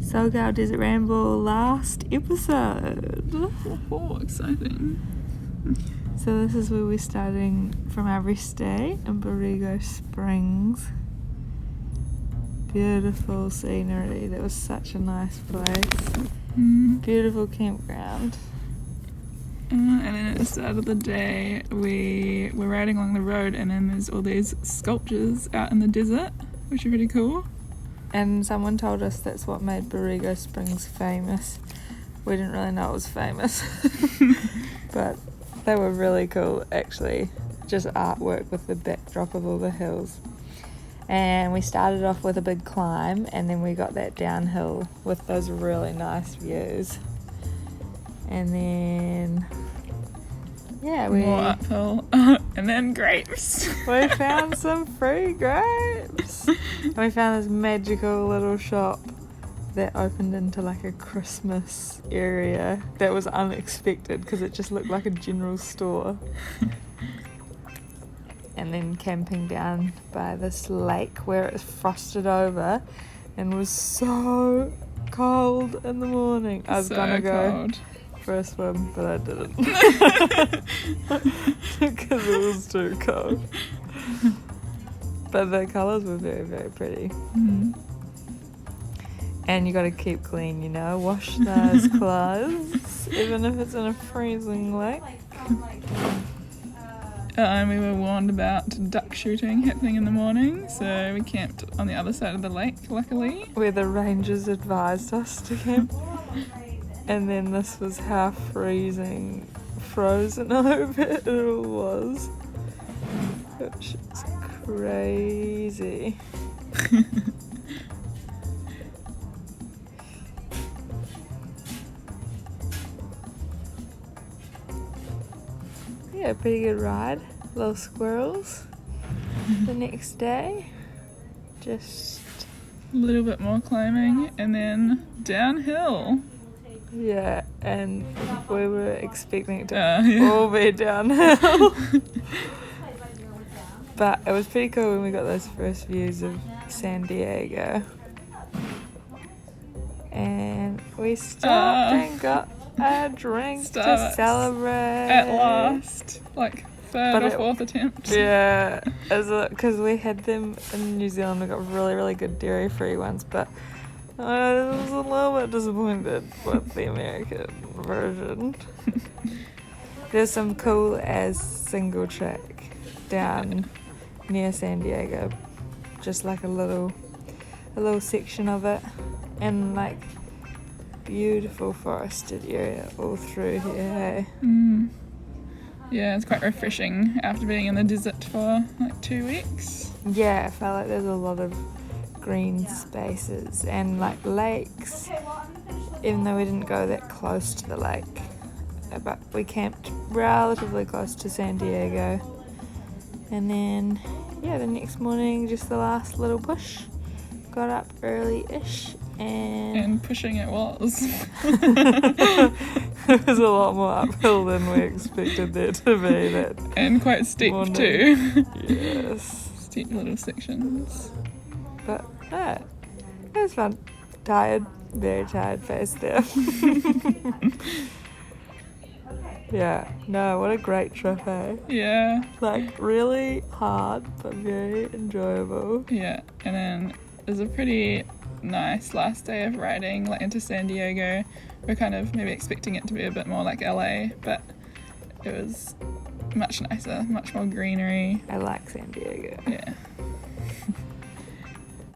SoCal Desert Ramble last episode. Oh, exciting. So this is where we're starting from our rest day in Borrego Springs. Beautiful scenery. That was such a nice place. Beautiful campground. And then at the start of the day, we were riding along the road, and then there's all these sculptures out in the desert, which are pretty cool. And someone told us that's what made Borrego Springs famous. We didn't really know it was famous. But they were really cool, actually. Just artwork with the backdrop of all the hills. And we started off with a big climb, and then we got that downhill with those really nice views. And then, more uphill, and then grapes. we found some free grapes. And we found this magical little shop that opened into like a Christmas area that was unexpected because it just looked like a general store. And then camping down by this lake where it was frosted over and was so cold in the morning. I was gonna go for a swim, but I didn't because it was too cold. But the colours were very, very pretty. And you got to keep clean, you know, wash those clothes, even if it's in a freezing lake. And we were warned about duck shooting happening in the morning, so we camped on the other side of the lake, luckily. Where the rangers advised us to camp. And then this was how frozen over it all was. Which is crazy. Yeah, pretty good ride. Little squirrels. The next day, just A little bit more climbing, and then downhill. yeah, and we were expecting it to all be downhill. But it was pretty cool when we got those first views of San Diego. And we stopped and got a drink to celebrate. At last. Like third or fourth attempt. Yeah, because we had them in New Zealand. We got really, really good dairy-free ones, but I was a little bit disappointed with the American version. There's some cool as single track down near San Diego, just like a little section of it, and like beautiful forested area all through here. Hey? Yeah, it's quite refreshing after being in the desert for like 2 weeks. Yeah, I felt like there's a lot of green spaces and like lakes, even though we didn't go that close to the lake. But we camped relatively close to San Diego. And then, yeah, the next morning, just the last little push. Got up early-ish and pushing it was. It was a lot more uphill than we expected there to be. And quite steep morning. Too. Yes. Steep little sections. But yeah, it was fun. Tired, very tired face there. Yeah, no, what a great trip, eh? Yeah. Like, really hard, but very enjoyable. Yeah, and then it was a pretty nice last day of riding, like into San Diego. We're kind of maybe expecting it to be a bit more like LA, but it was much nicer, much more greenery. I like San Diego. Yeah.